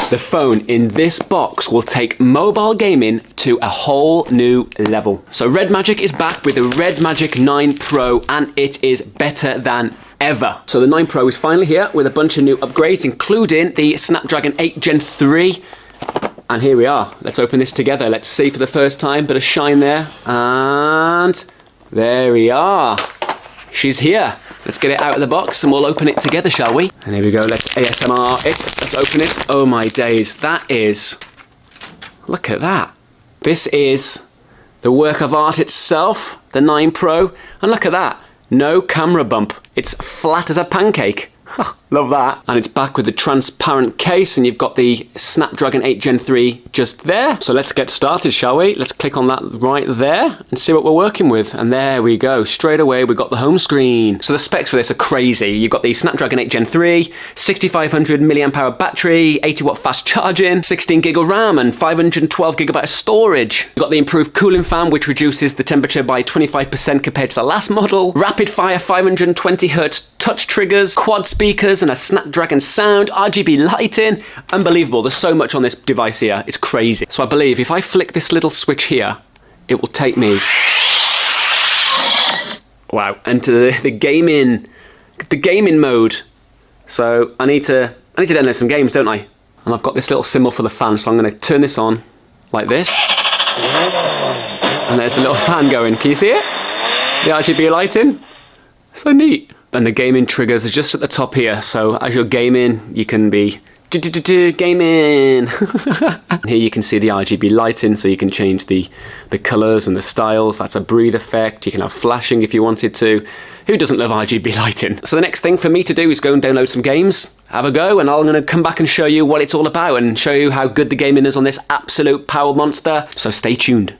The phone in this box will take mobile gaming to a whole new level. So REDMAGIC is back with the REDMAGIC 9 Pro, and it is better than ever. So the 9 Pro is finally here with a bunch of new upgrades, including the Snapdragon 8 Gen 3. And here we are. Let's open this together. Let's see for the first time. Bit of shine there. And there we are. She's here. Let's get it out of the box and we'll open it together, shall we? And here we go. Let's ASMR it. Let's open it. Oh my days. That is... Look at that. This is the work of art itself, the 9 Pro. And look at that. No camera bump. It's flat as a pancake. Love that. And it's back with the transparent case, and you've got the Snapdragon 8 Gen 3 just there. So let's get started, shall we? Let's click on that right there and see what we're working with. And there we go. Straight away, we've got the home screen. So the specs for this are crazy. You've got the Snapdragon 8 Gen 3, 6500 milliamp hour battery, 80 watt fast charging, 16 gig of RAM, and 512 gigabyte of storage. You've got the improved cooling fan, which reduces the temperature by 25% compared to the last model. Rapid fire 520 hertz touch triggers, quad speakers, and a Snapdragon sound, RGB lighting. Unbelievable. There's so much on this device here. It's crazy. So I believe if I flick this little switch here, it will take me, wow, into the gaming mode. So I need to download some games, don't I? And I've got this little symbol for the fan, so I'm going to turn this on like this. And there's the little fan going. Can you see it? The RGB lighting. So neat. And the gaming triggers are just at the top here, so as you're gaming, you can be gaming. Here you can see the RGB lighting, so you can change the colours and the styles. That's a breathe effect. You can have flashing if you wanted to. Who doesn't love RGB lighting? So the next thing for me to do is go and download some games, have a go, and I'm going to come back and show you what it's all about and show you how good the gaming is on this absolute power monster. So stay tuned.